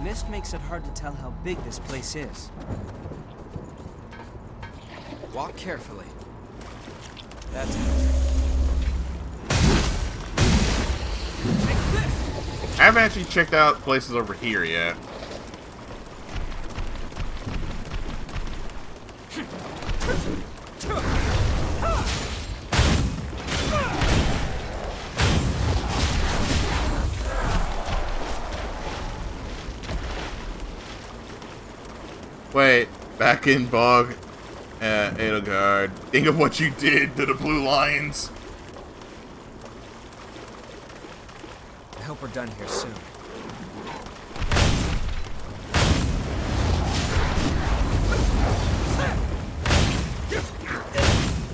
mist makes it hard to tell how big this place is. Walk carefully. That's it. I haven't actually checked out places over here yet. Wait, back in Bog, Edelgard. Think of what you did to the Blue Lions. I hope we're done here soon.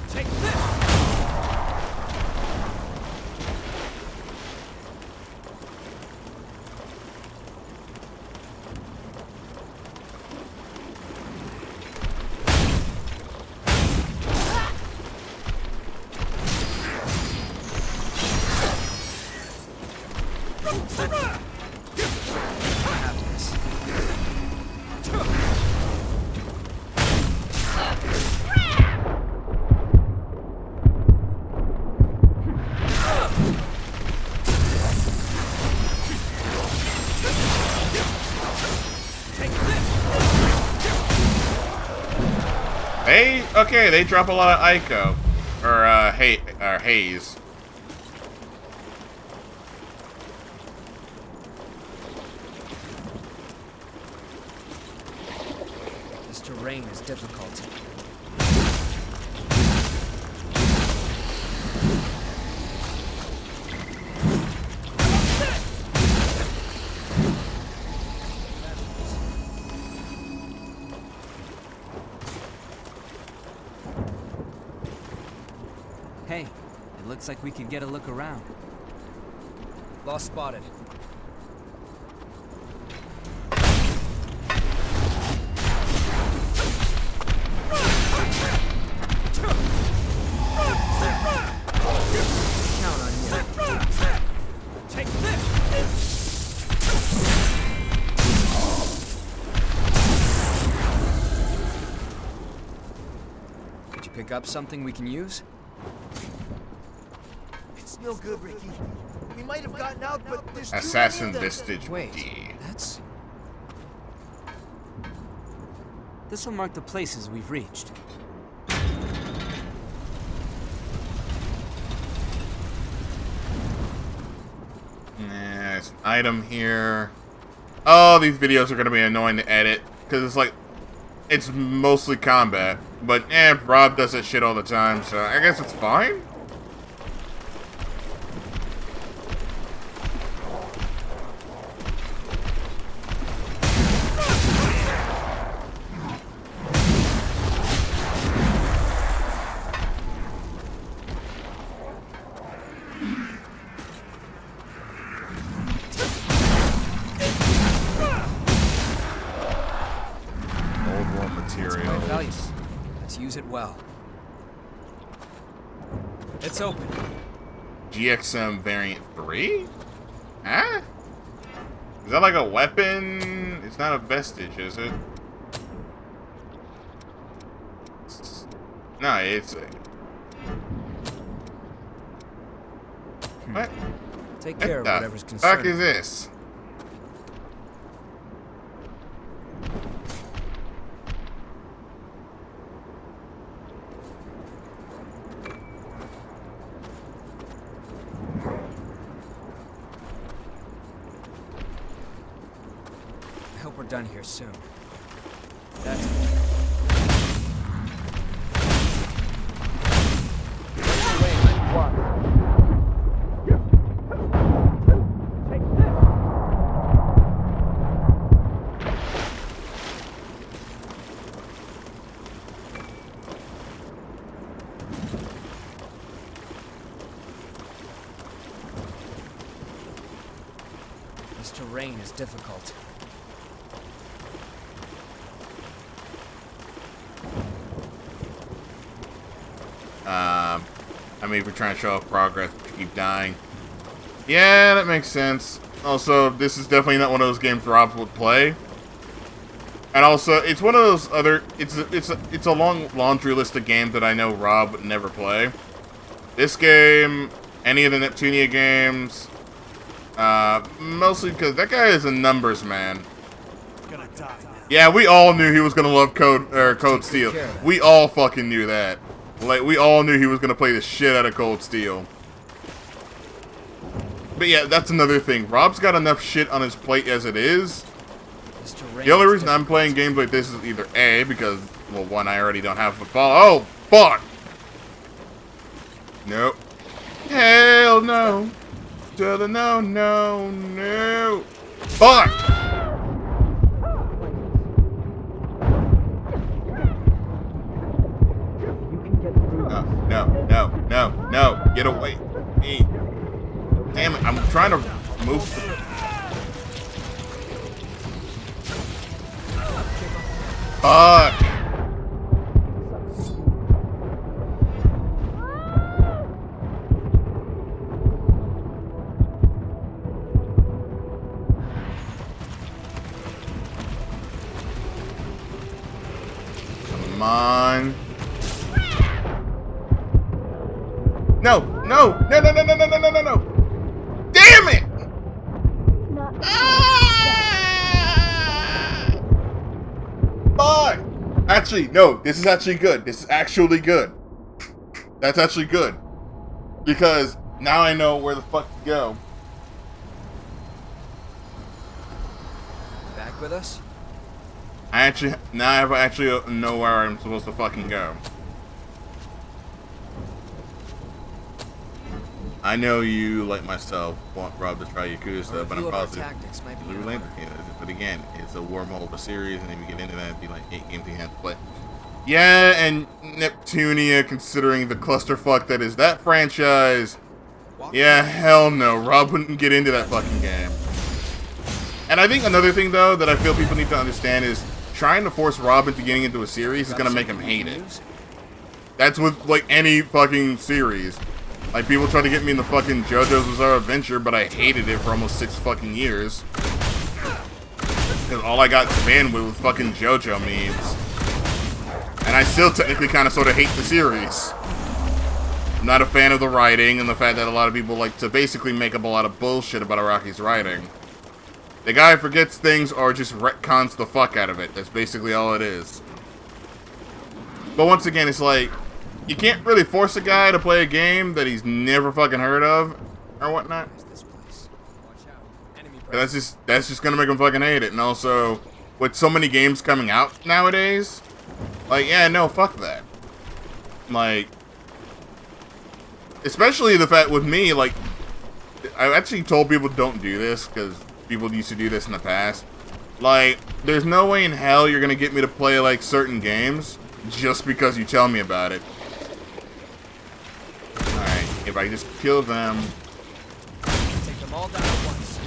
Take this! Okay, they drop a lot of Ico. Or, Haze. This terrain is difficult. Hey, it looks like we could get a look around. Lost spotted. Count on you. Take this! Did you pick up something we can use? No good, Ricky. We might have gotten out, but there's Assassin Vestige Wait, D. that's... This'll mark the places we've reached. There's an item here. Oh, these videos are gonna be annoying to edit because it's like it's mostly combat, but Rob does that shit all the time, so I guess it's fine. Let's use it well. It's open. GXM variant 3? Huh? Is that like a weapon? It's not a vestige, is it? No, it's a... What? Take care of whatever's What the concerned. fuck is this? I hope we're done here soon. That's This terrain is difficult. I mean, if we're trying to show off progress, but you keep dying. Yeah, that makes sense. Also, this is definitely not one of those games Rob would play. And also, it's one of those other... It's a long laundry list of games that I know Rob would never play. This game, any of the Neptunia games, mostly because that guy is a numbers man. Gonna die now. Yeah, we all knew he was gonna love Cold Steel. We all fucking knew that. Like, we all knew he was gonna play the shit out of Cold Steel. But yeah, that's another thing. Rob's got enough shit on his plate as it is. The only reason I'm playing games like this is either A, because, well, one, I already don't have football. Oh, fuck! Nope. Hell no. To the no, no, no. Fuck! No. Get away. Hey. Damn it, I'm trying to move. Fuck! Come on. No! Damn it! Fuck! Actually, no, this is actually good. This is actually good. That's actually good. Because now I know where the fuck to go. Back with us? Now I actually know where I'm supposed to fucking go. I know you, like myself, want Rob to try Yakuza, but I'm positive we relate. But again, it's a wormhole of a series, and if you get into that, it'd be like 8 games you have to play. Yeah, and Neptunia, considering the clusterfuck that is that franchise, yeah, hell no, Rob wouldn't get into that fucking game. And I think another thing, though, that I feel people need to understand is trying to force Rob into getting into a series is gonna make him hate it. That's with, like, any fucking series. Like, people try to get me in the fucking JoJo's Bizarre Adventure, but I hated it for almost 6 fucking years. Because all I got spammed with was fucking JoJo memes. And I still technically kind of sort of hate the series. I'm not a fan of the writing and the fact that a lot of people like to basically make up a lot of bullshit about Araki's writing. The guy forgets things or just retcons the fuck out of it. That's basically all it is. But once again, it's like, you can't really force a guy to play a game that he's never fucking heard of or whatnot. That's just gonna make him fucking hate it. And also, with so many games coming out nowadays, like, yeah, no, fuck that. Like, especially the fact with me, like, I actually told people don't do this because people used to do this in the past. Like, there's no way in hell you're gonna get me to play, like, certain games just because you tell me about it. Alright, if I just kill them. Take them all down at once.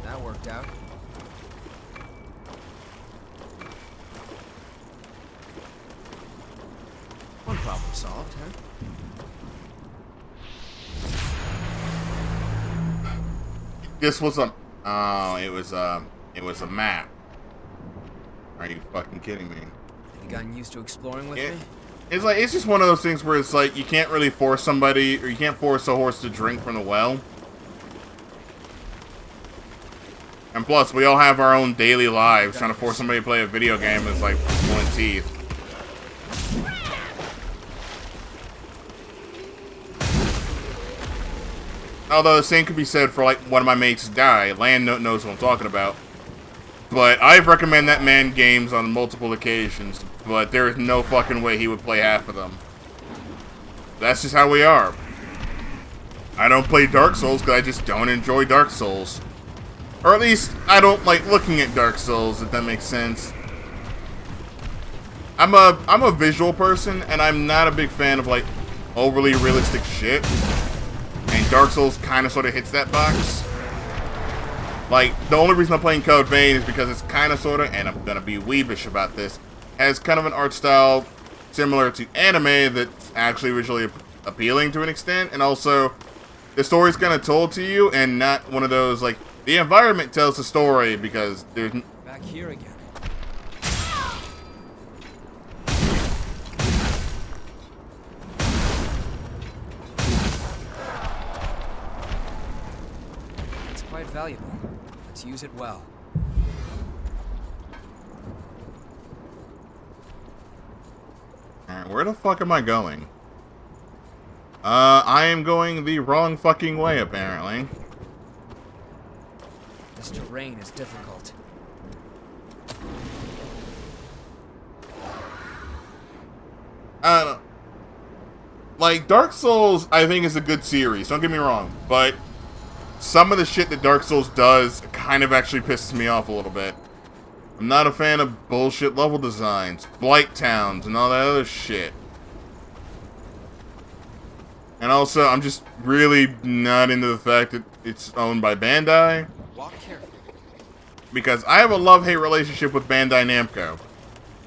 That worked out. One problem solved, huh? This was a... Oh, it was a map. Are you fucking kidding me? Have you gotten used to exploring with me? It's like, it's just one of those things where it's like, you can't really force somebody, or you can't force a horse to drink from the well. And plus, we all have our own daily lives. Trying to force somebody to play a video game is like pulling teeth. Although the same could be said for, like, one of my mates die. Land knows what I'm talking about. But I've recommended that man games on multiple occasions, but there is no fucking way he would play half of them. That's just how we are. I don't play Dark Souls because I just don't enjoy Dark Souls. Or at least, I don't like looking at Dark Souls, if that makes sense. I'm a visual person, and I'm not a big fan of, like, overly realistic shit. And Dark Souls kind of sort of hits that box. Like, the only reason I'm playing Code Vein is because it's kind of sort of, and I'm going to be weebish about this, has kind of an art style similar to anime that's actually visually appealing to an extent, and also the story's kind of told to you and not one of those, like, the environment tells the story because there's... Back here again. It's quite valuable. Let's use it well. Alright, where the fuck am I going? I am going the wrong fucking way, apparently. This terrain is difficult. I don't know. Like, Dark Souls, I think, is a good series, don't get me wrong, but some of the shit that Dark Souls does kind of actually pisses me off a little bit. I'm not a fan of bullshit level designs, blight towns, and all that other shit. And also, I'm just really not into the fact that it's owned by Bandai. Walk carefully. Because I have a love-hate relationship with Bandai Namco.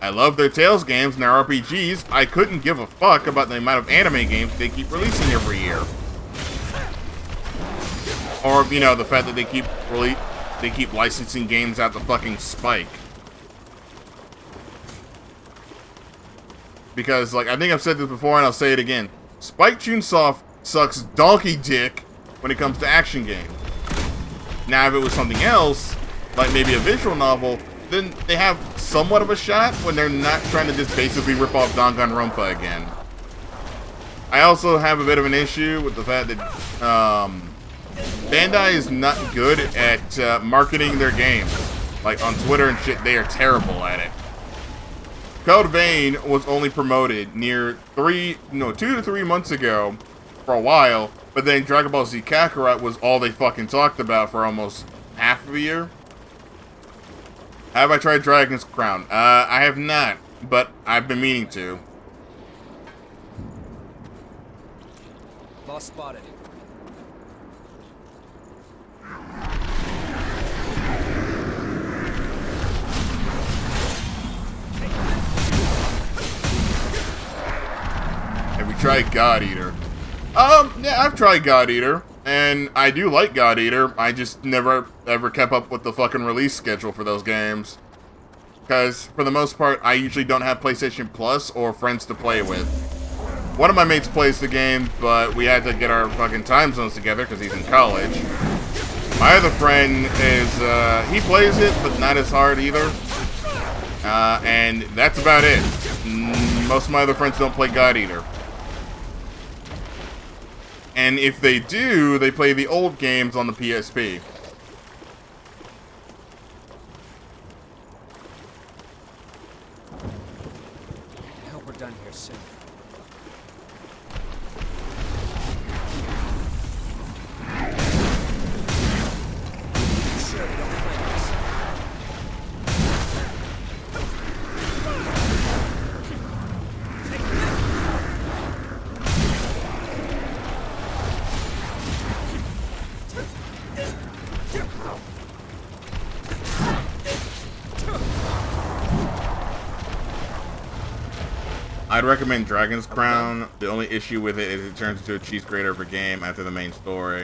I love their Tales games and their RPGs. I couldn't give a fuck about the amount of anime games they keep releasing every year. Or, you know, the fact that they keep licensing games out to fucking spike. Because, like, I think I've said this before and I'll say it again. Spike Chunsoft sucks donkey dick when it comes to action games. Now, if it was something else, like maybe a visual novel, then they have somewhat of a shot when they're not trying to just basically rip off Danganronpa again. I also have a bit of an issue with the fact that Bandai is not good at marketing their games. Like on Twitter and shit, they are terrible at it. Code Vein was only promoted near 2 to 3 months ago for a while, but then Dragon Ball Z Kakarot was all they fucking talked about for almost half of a year. Have I tried Dragon's Crown? I have not, but I've been meaning to. Lost spotted. Have you tried God Eater? Yeah, I've tried God Eater, and I do like God Eater. I just never ever kept up with the fucking release schedule for those games. Because, for the most part, I usually don't have PlayStation Plus or friends to play with. One of my mates plays the game, but we had to get our fucking time zones together because he's in college. My other friend is, he plays it, but not as hard either. And that's about it. Most of my other friends don't play God Eater. And if they do, they play the old games on the PSP. I hope we're done here soon. Sure, we don't find us. I'd recommend Dragon's Crown. The only issue with it is it turns into a cheese grater of a game after the main story,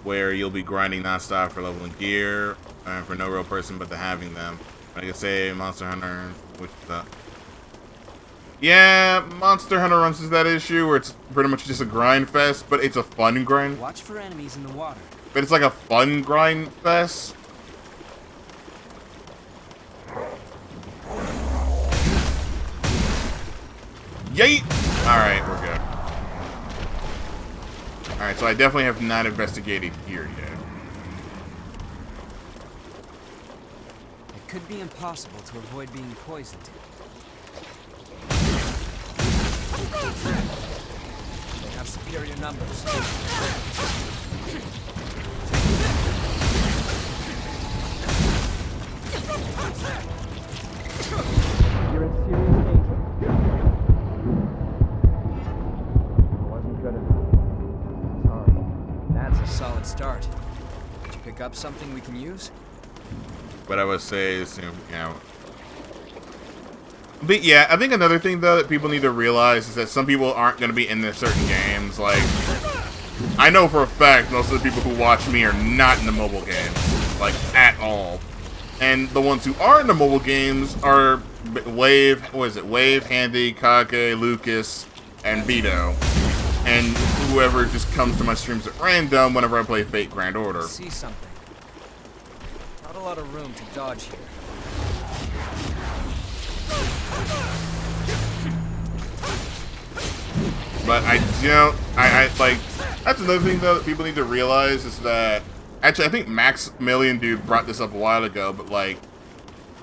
where you'll be grinding nonstop for leveling gear, for no real person but the having them. Like I say, Monster Hunter, which yeah, Monster Hunter runs into that issue where it's pretty much just a grind fest, but it's a fun grind. Watch for enemies in the water. But it's like a fun grind fest. Yeet! Alright, we're good. Alright, so I definitely have not investigated here yet. It could be impossible to avoid being poisoned. They have superior numbers. You're in serious danger. It wasn't good enough. Sorry. Solid start. Did you pick up something we can use? What I would say is, you know. But yeah, I think another thing though that people need to realize is that some people aren't going to be into certain games. Like, I know for a fact most of the people who watch me are not into mobile games, like at all. And the ones who are into mobile games are Wave, what is it? Wave, Handy, Kage, Lucas, and Vito. And whoever just comes to my streams at random whenever I play Fate Grand Order. See something. Not a lot of room to dodge here. But I like, that's another thing though that people need to realize is that, actually I think Maximilian Dude brought this up a while ago, but like,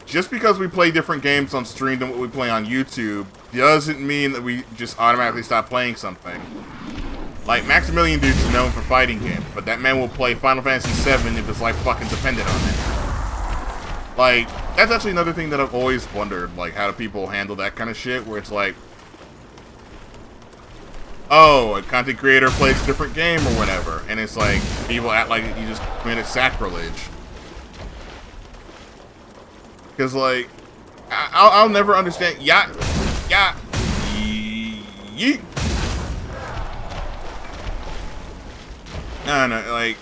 just because we play different games on stream than what we play on YouTube, doesn't mean that we just automatically stop playing something. Like, Maximilian Dude's known for fighting games, but that man will play Final Fantasy VII if his life fucking depended on it. Like, that's actually another thing that I've always wondered, like, how do people handle that kind of shit, where it's like, oh, a content creator plays a different game or whatever, and it's like, people act like you just committed sacrilege. Because, like, I'll never understand, yeet. I don't know, like,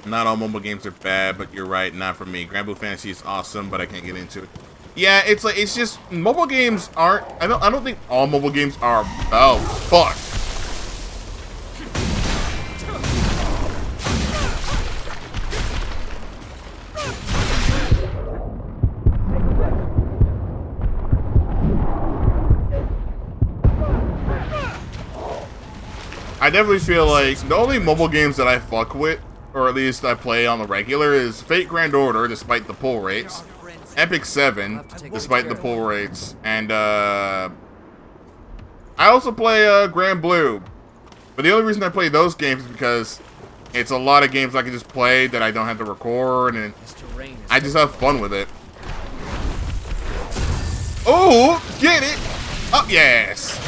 not all mobile games are bad, but you're right, not for me. Grand Blue Fantasy is awesome, but I can't get into it. Yeah, it's like, it's just, mobile games aren't, I don't think all mobile games are about fuck. I definitely feel like the only mobile games that I fuck with, or at least I play on the regular, is Fate Grand Order, despite the pull rates, Epic 7, despite the pull rates, and I also play Grand Blue. But the only reason I play those games is because it's a lot of games I can just play that I don't have to record, and I just have fun with it. Oh, get it! Oh, yes!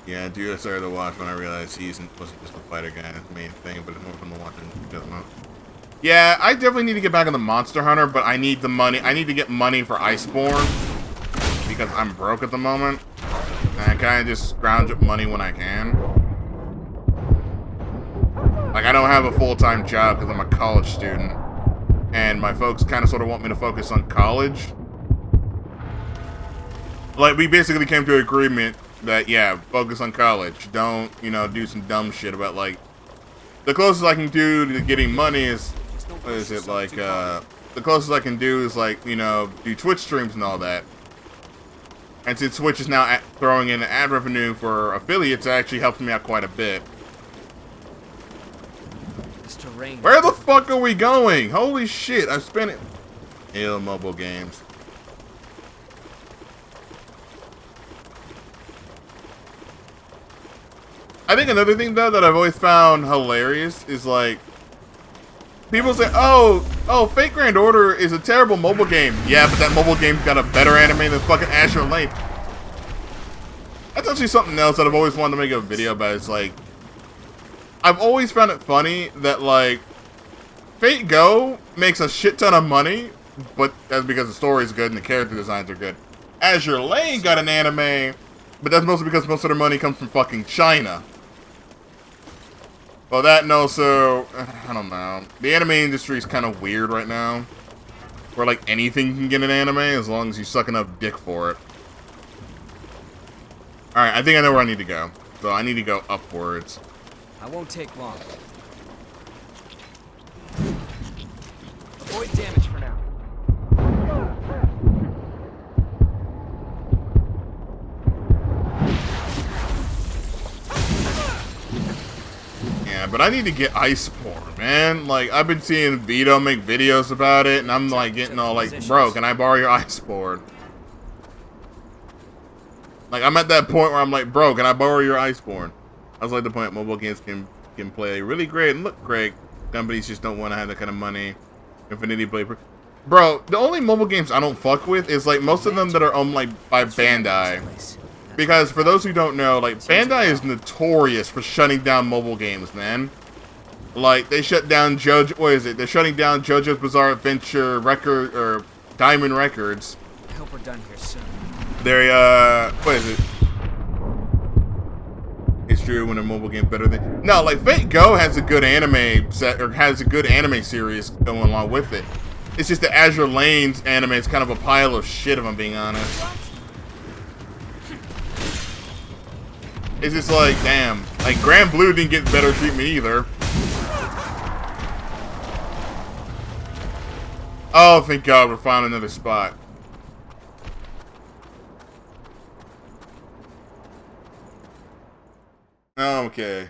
Yeah, dude, I started to watch when I realized he wasn't just a fighter guy, that's the main thing, but it's more fun to watch than yeah, I definitely need to get back on the Monster Hunter, but I need the money. I need to get money for Iceborne, because I'm broke at the moment, and I kind of just scrounge up money when I can. Like, I don't have a full-time job because I'm a college student, and my folks kind of sort of want me to focus on college. Like, we basically came to an agreement that, yeah, focus on college. Don't, you know, do some dumb shit about, like, the closest I can do to getting money is, what is it, like, the closest I can do is, like, you know, do Twitch streams and all that. And since Twitch is now throwing in ad revenue for affiliates, it actually helps me out quite a bit. Where the fuck are we going? Holy shit, I've spent it. Ill mobile games. I think another thing, though, that I've always found hilarious is, like, people say, oh, Fate Grand Order is a terrible mobile game. Yeah, but that mobile game's got a better anime than fucking Azure Lane. That's actually something else that I've always wanted to make a video about. It's like, I've always found it funny that, like, Fate Go makes a shit ton of money, but that's because the story's good and the character designs are good. Azure Lane got an anime, but that's mostly because most of their money comes from fucking China. Well, that and also, I don't know. The anime industry is kind of weird right now. Where, like, anything can get an anime as long as you suck enough dick for it. Alright, I think I know where I need to go. So I need to go upwards. I won't take long. Avoid damage for now. Yeah, but I need to get Iceborne, man. Like, I've been seeing Vito make videos about it, and I'm like getting all like, bro, can I borrow your Iceborne? Like, I'm at that point where I'm like, bro, can I borrow your Iceborne? I was like the point mobile games can play really great and look great. Companies just don't want to have that kind of money. Infinity Blade. Bro, the only mobile games I don't fuck with is like most of them that are owned like by Bandai. Because for those who don't know, like Bandai is notorious for shutting down mobile games, man. Like they shut down They're shutting down JoJo's Bizarre Adventure record or Diamond Records. I hope we're done here soon. They what is it? It's true when a mobile game better than no, like Fate Go has a good anime set or has a good anime series going along with it. It's just the Azure Lanes anime is kind of a pile of shit if I'm being honest. It's just like, damn. Like Grand Blue didn't get better treatment either. Oh, thank God, we're finding another spot. Okay.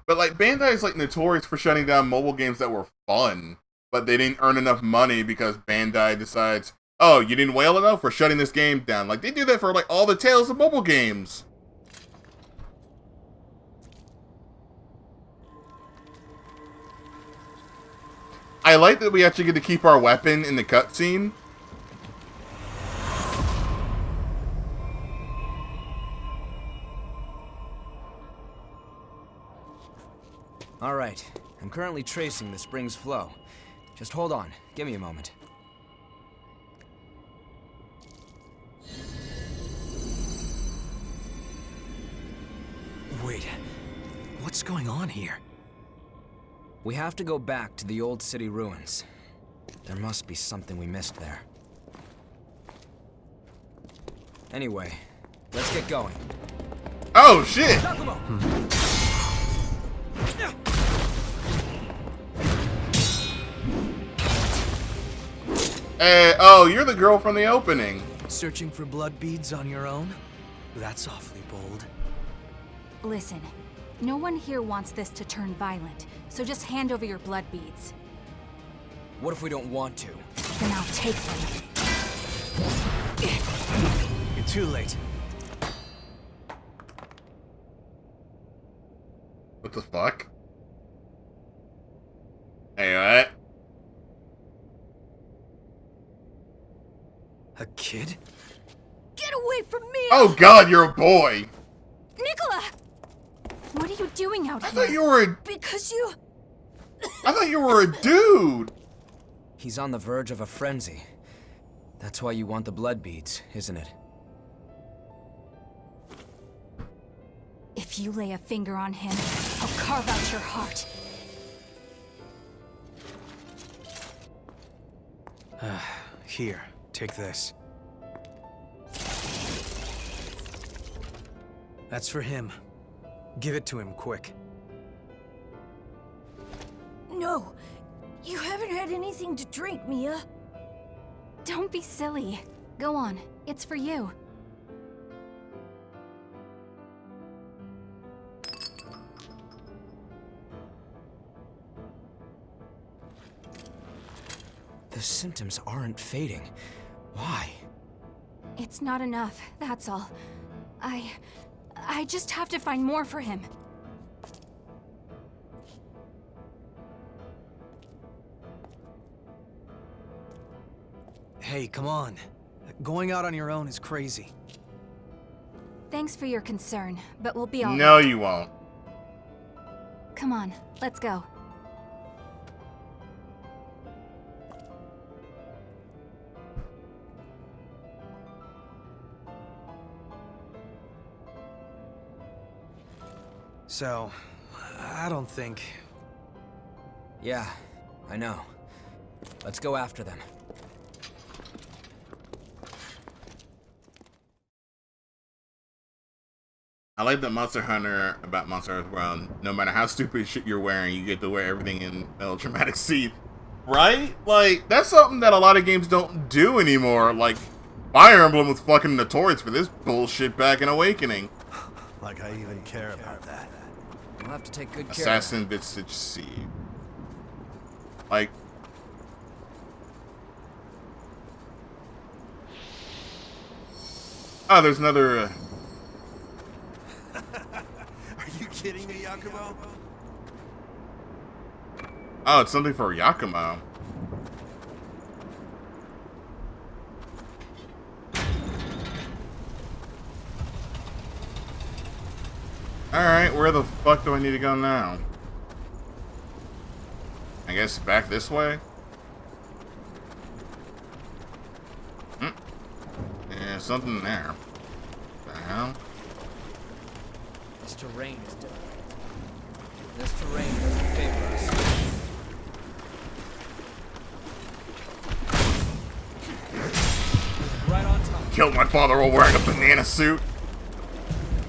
But like Bandai is like notorious for shutting down mobile games that were fun, but they didn't earn enough money because Bandai decides, oh, you didn't whale enough? We're shutting this game down. Like they do that for like all the Tales of mobile games. I like that we actually get to keep our weapon in the cutscene. All right, I'm currently tracing the spring's flow. Just hold on, give me a moment. Wait, what's going on here? We have to go back to the old city ruins. There must be something we missed there. Anyway, let's get going. Oh, shit! Yakumo! Oh, you're the girl from the opening. Searching for blood beads on your own? That's awfully bold. Listen, no one here wants this to turn violent, so just hand over your blood beads. What if we don't want to? Then I'll take them. You're too late. What the fuck? Hey, what? A kid? Get away from me! Oh God, you're a boy! Nicola! What are you doing out I here? thought you were a... Because you... I thought you were a dude! He's on the verge of a frenzy. That's why you want the blood beads, isn't it? If you lay a finger on him, I'll carve out your heart. Here, take this. That's for him. Give it to him, quick. No! You haven't had anything to drink, Mia. Don't be silly. Go on. It's for you. The symptoms aren't fading. Why? It's not enough, that's all. I just have to find more for him. Hey, come on. Going out on your own is crazy. Thanks for your concern, but we'll be all No, right. you won't. Come on, let's go. So, I don't think... Yeah, I know. Let's go after them. I like the Monster Hunter about Monster Hunter World. No matter how stupid shit you're wearing, you get to wear everything in melodramatic scene. Right? Like, that's something that a lot of games don't do anymore. Like, Fire Emblem was fucking notorious for this bullshit back in Awakening. Like I even care about that. We'll have to take good care of Assassin Visage Seed. Like... Oh, there's another... Are you kidding me, Yakumo? Oh, it's something for Yakumo. Alright, where the fuck do I need to go now? I guess back this way? Yeah, something there. What the hell? This terrain is different. This terrain doesn't favor us. Right on top. Killed my father while wearing a banana suit.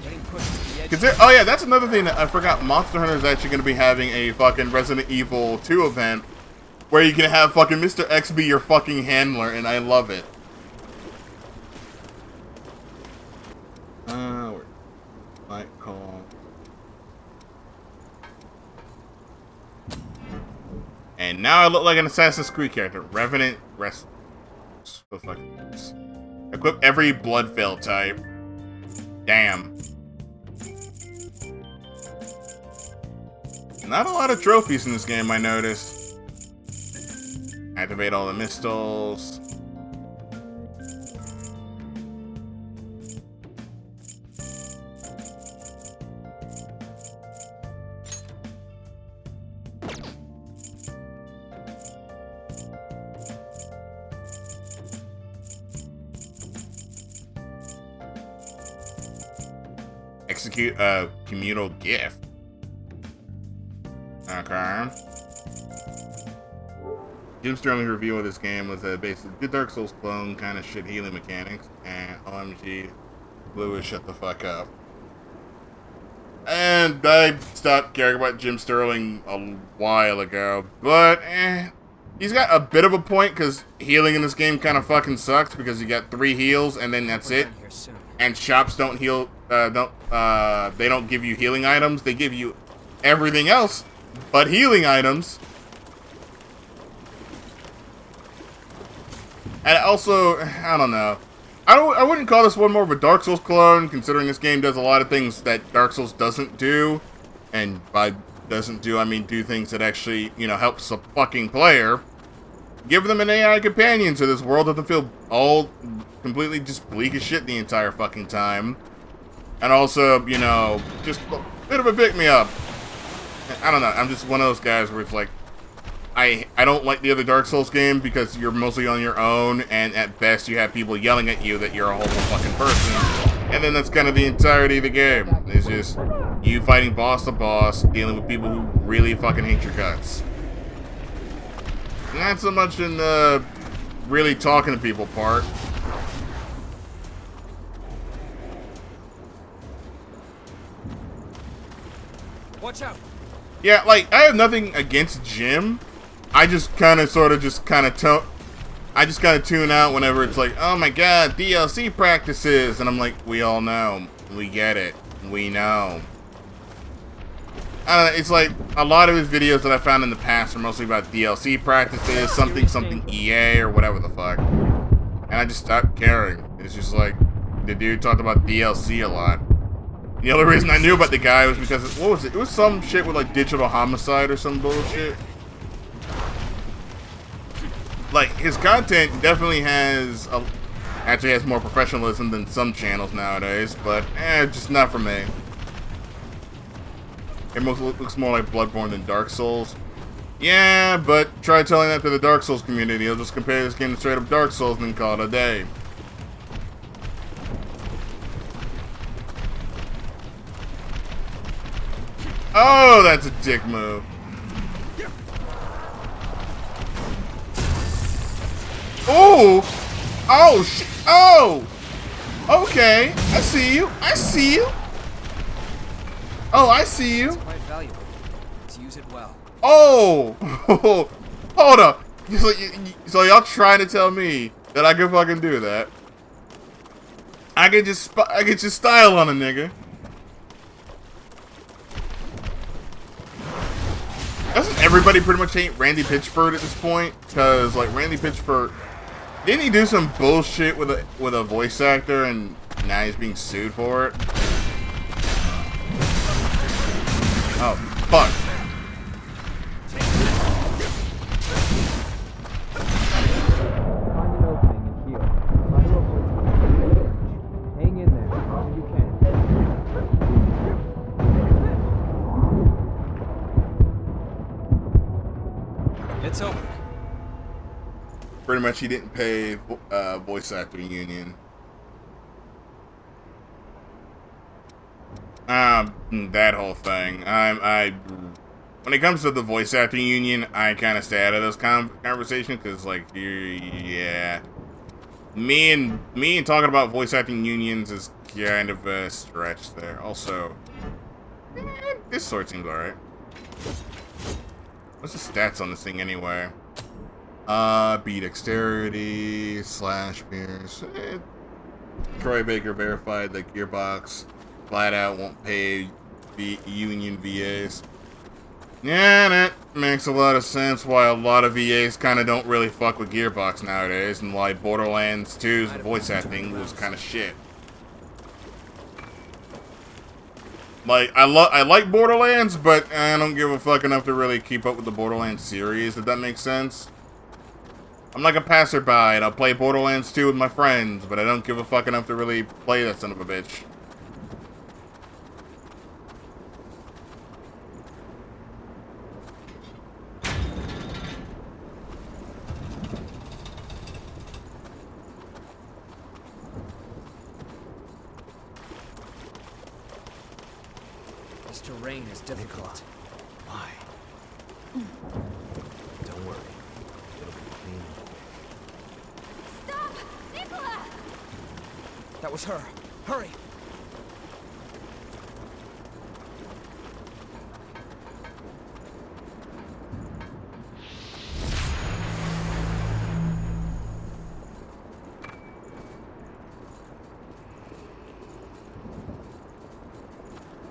Getting pushed to the edge. Oh yeah, that's another thing that I forgot. Monster Hunter is actually going to be having a fucking Resident Evil 2 event where you can have fucking Mr. X be your fucking handler, and I love it. Light call. And now I look like an Assassin's Creed character. Revenant Rest. What the fuck is this? Equip every blood veil type. Damn. Not a lot of trophies in this game, I noticed. Activate all the mistals. Execute a communal gift. Okay. Jim Sterling's review of this game was basically good Dark Souls clone, kind of shit healing mechanics, and OMG, Lewis, shut the fuck up. And I stopped caring about Jim Sterling a while ago, but he's got a bit of a point, because healing in this game kind of fucking sucks, because you got 3 heals, and then that's it. And shops don't heal, they don't give you healing items, they give you everything else but healing items. And also, I don't know. I wouldn't call this one more of a Dark Souls clone, considering this game does a lot of things that Dark Souls doesn't do. And by doesn't do, I mean do things that actually, you know, helps the fucking player. Give them an AI companion so this world doesn't feel all completely just bleak as shit the entire fucking time. And also, you know, just a bit of a pick-me-up. I don't know, I'm just one of those guys where it's like, I don't like the other Dark Souls game because you're mostly on your own, and at best you have people yelling at you that you're a horrible fucking person. And then that's kind of the entirety of the game. It's just you fighting boss to boss, dealing with people who really fucking hate your guts. Not so much in the really talking to people part. Watch out. Yeah, like, I have nothing against Jim. I just kind of tune out whenever it's like, oh my god, DLC practices. And I'm like, we all know. We get it. We know. I don't know, it's like, a lot of his videos that I found in the past are mostly about DLC practices, something EA, or whatever the fuck. And I just stopped caring. It's just like, the dude talked about DLC a lot. The only reason I knew about the guy was because, what was it? It was some shit with like digital homicide or some bullshit. Like, his content definitely actually has more professionalism than some channels nowadays, but just not for me. It looks more like Bloodborne than Dark Souls. Yeah, but try telling that to the Dark Souls community. They'll just compare this game to straight up Dark Souls and then call it a day. Oh, that's a dick move. Oh! Oh, shit! Oh! Okay, I see you. I see you. Oh, I see you. It's quite valuable. Let's use it well. Oh! Hold up. So y'all trying to tell me that I can fucking do that? I can just style on a nigga. Doesn't everybody pretty much hate Randy Pitchford at this point? Because, like, Randy Pitchford, didn't he do some bullshit with a voice actor and now he's being sued for it? Oh, fuck. It's over. Pretty much, he didn't pay voice actor union. That whole thing. When it comes to the voice acting union, I kind of stay out of those conversations because, like, yeah, me and talking about voice acting unions is kind of a stretch there. Also, this sword seems alright. What's the stats on this thing anyway? B dexterity, slash pierce. Troy Baker verified that Gearbox flat out won't pay the union VAs. Yeah, that makes a lot of sense why a lot of VAs kind of don't really fuck with Gearbox nowadays, and why Borderlands 2's voice acting was kind of shit. Like, I like Borderlands, but I don't give a fuck enough to really keep up with the Borderlands series, if that makes sense. I'm like a passerby, and I'll play Borderlands 2 with my friends, but I don't give a fuck enough to really play that son of a bitch. This terrain is difficult. Why? Don't worry. It'll be clean. Stop! Nicola! That was her. Hurry!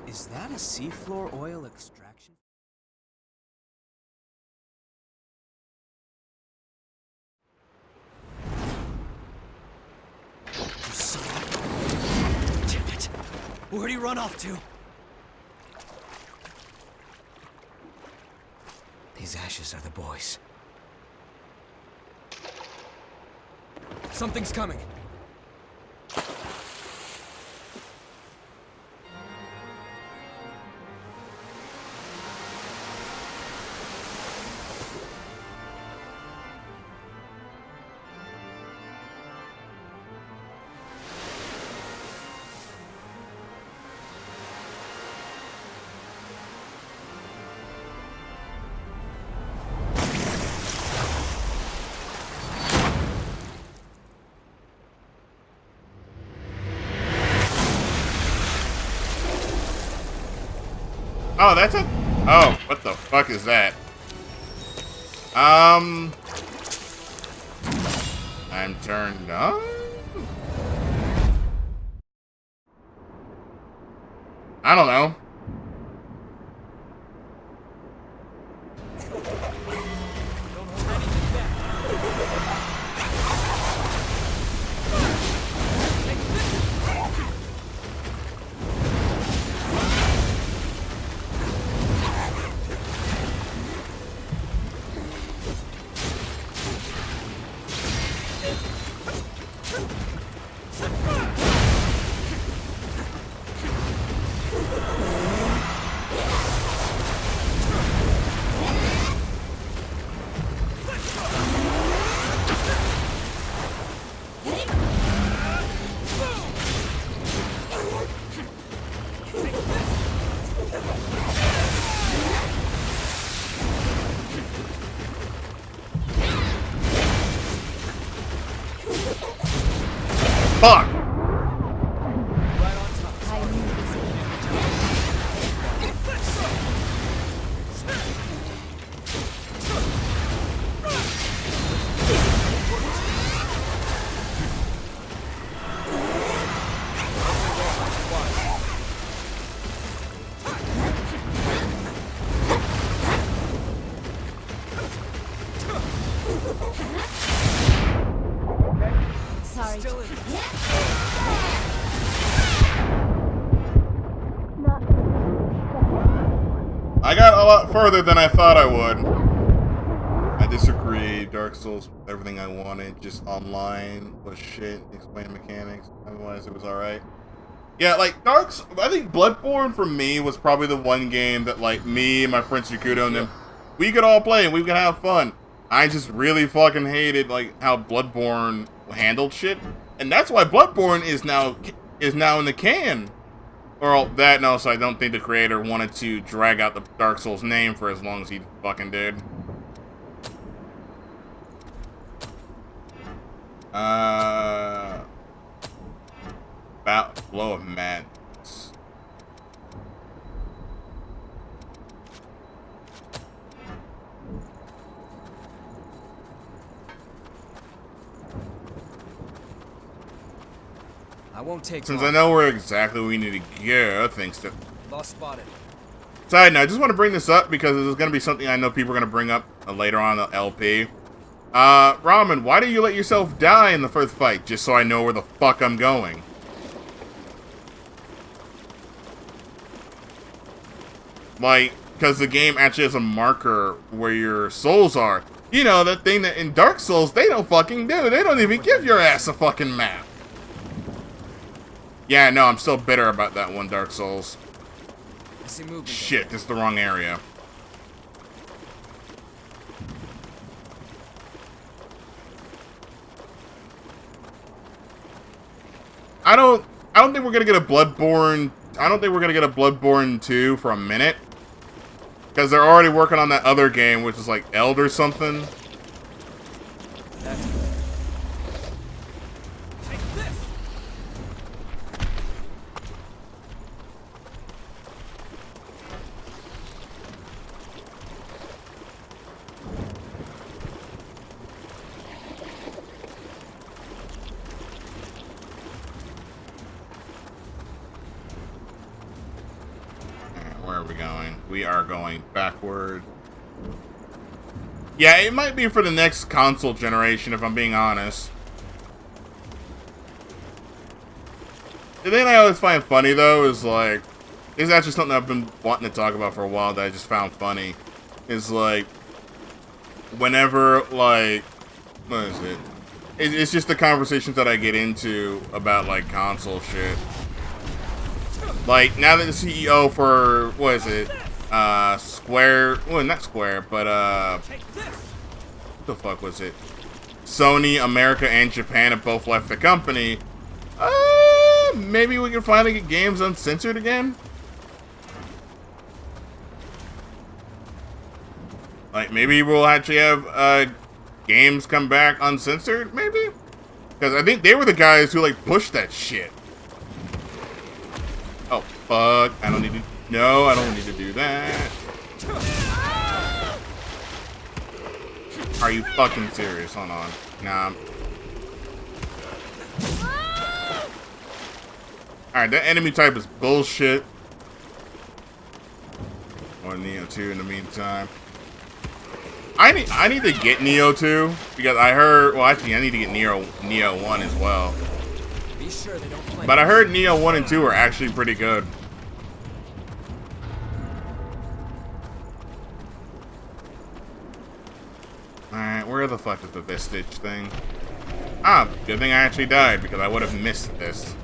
Is that a seafloor oil extraction? You saw it? Damn it! Where'd he run off to? These ashes are the boys. Something's coming. Oh, that's it? Oh, what the fuck is that? I'm turned on? I don't know. Fuck! I knew this would Sorry. Still in. I got a lot further than I thought I would. I disagree. Dark Souls, everything I wanted, just online was shit. Explain mechanics. Otherwise, it was alright. Yeah, like, I think Bloodborne for me was probably the one game that, like, me and my friend Yakumo and them, we could all play and we could have fun. I just really fucking hated like how Bloodborne handled shit, and that's why Bloodborne is now in the can. Or that, and also I don't think the creator wanted to drag out the Dark Souls name for as long as he fucking did. Blow of Madness. I won't take Since long. I know where exactly we need to go, thanks to... Boss spotted. Side note, I just want to bring this up because this is going to be something I know people are going to bring up later on the LP. Ramen, why do you let yourself die in the first fight? Just so I know where the fuck I'm going. Like, because the game actually has a marker where your souls are. You know, that thing that in Dark Souls, they don't fucking do. They don't even give your ass a fucking map. Yeah, no, I'm still bitter about that one, Dark Souls. I see movement. Shit, this is the wrong area. I don't think we're gonna get a Bloodborne. I don't think we're gonna get a Bloodborne 2 for a minute. Because they're already working on that other game, which is like Eld or something. That's take this. Where are we going? We are going backward. Yeah, it might be for the next console generation, if I'm being honest. The thing I always find funny, though, is like... It's actually something I've been wanting to talk about for a while that I just found funny. Is like... Whenever, like... What is it? It's just the conversations that I get into about, like, console shit. Like, now that the CEO for, what is it? Square, well, not Square, but, what the fuck was it? Sony, America, and Japan have both left the company. Maybe we can finally get games uncensored again? Like, maybe we'll actually have, games come back uncensored, maybe? Because I think they were the guys who, like, pushed that shit. Oh, fuck. I don't need to... No, I don't need to do that. Are you fucking serious? Hold on. Nah. Alright, that enemy type is bullshit. Or Neo 2 in the meantime. I need to get Neo 2 because I heard... Well, actually, I need to get Neo 1 as well. Be sure they don't play. But I heard Neo 1 and 2 are actually pretty good. Alright, where the fuck is the Vestige thing? Ah, good thing I actually died because I would have missed this.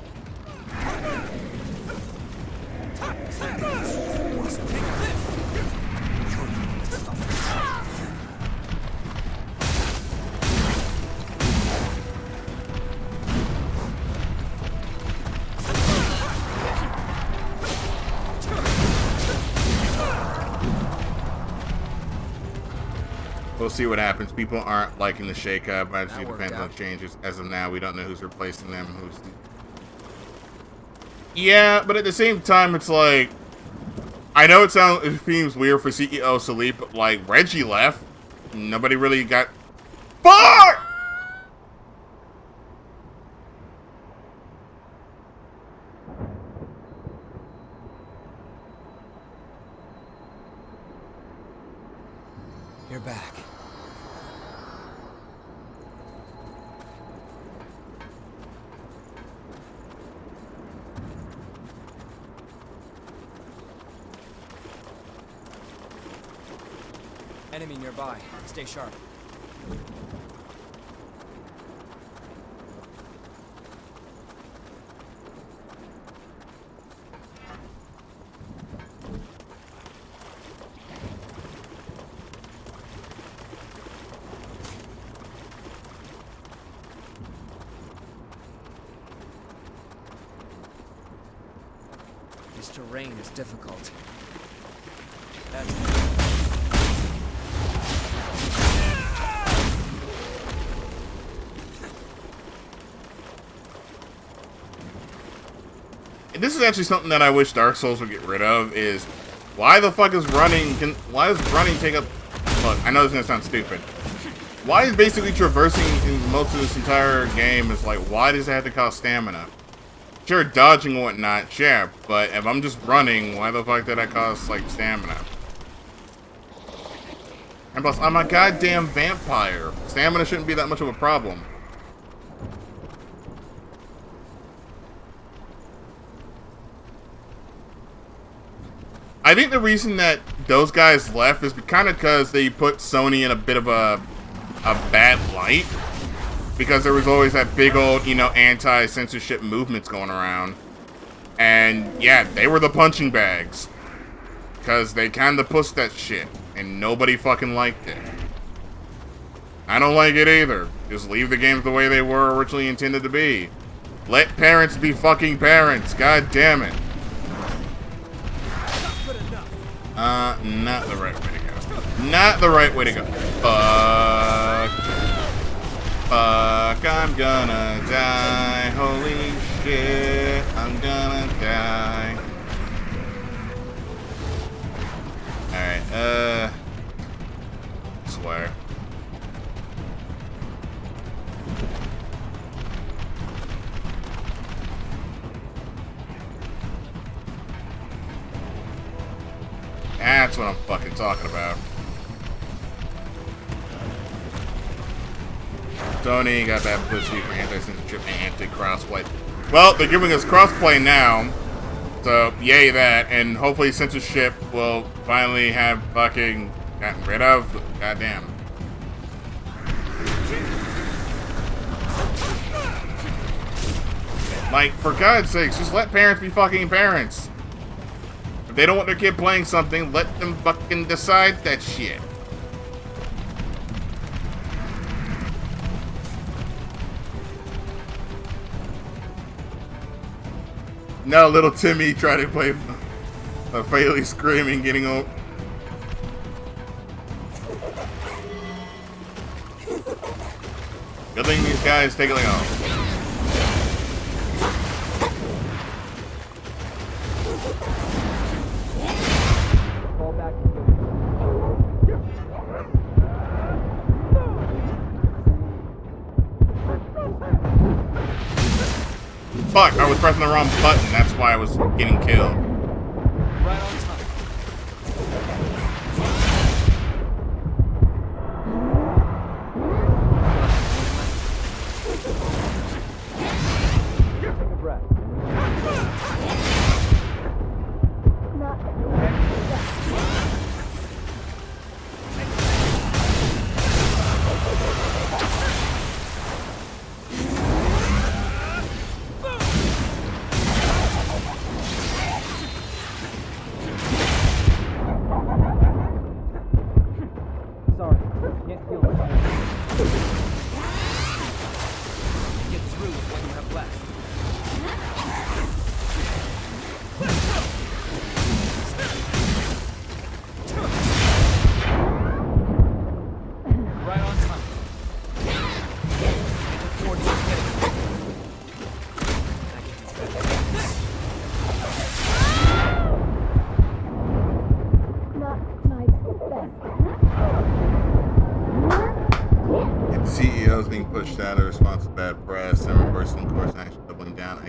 We'll see what happens. People aren't liking the shake-up. It depends on changes. As of now, we don't know who's replacing them. Yeah, but at the same time, it's like... I know it seems weird for CEO to leave, but like, Reggie left. Nobody really got... Fuck! You're back. Enemy nearby. Stay sharp. This terrain is difficult. That's This is actually something that I wish Dark Souls would get rid of, is why the fuck is running, why does running take up, look, I know this is gonna sound stupid. Why is basically traversing in most of this entire game is like, why does it have to cost stamina? Sure, dodging and whatnot, sure, but if I'm just running, why the fuck did that cost, like, stamina? And plus, I'm a goddamn vampire. Stamina shouldn't be that much of a problem. I think the reason that those guys left is kind of because they put Sony in a bit of a bad light. Because there was always that big old, you know, anti-censorship movements going around. And, yeah, they were the punching bags. Because they kind of pushed that shit. And nobody fucking liked it. I don't like it either. Just leave the games the way they were originally intended to be. Let parents be fucking parents. God damn it. Not the right way to go. Not the right way to go. Fuck. Fuck, I'm gonna die. Holy shit, I'm gonna die. Alright, swear. That's what I'm fucking talking about. Sony got bad publicity for anti-censorship and anti-crossplay. Well, they're giving us crossplay now, so yay that, and hopefully censorship will finally have fucking gotten rid of. Goddamn. Like, for God's sakes, just let parents be fucking parents. If they don't want their kid playing something, let them fucking decide that shit. No, little Timmy tried to play fatally screaming, getting over. Good thing these guys take it like off. Fuck, I was pressing the wrong button. That's why I was getting killed. right on time. Take a breath. Sorry, can't feel it. Get through with what you have left. Right on time. Look forward to getting it. I can do better. Not my best. If the CEO is being pushed out of response to bad press and reversing course action, doubling down.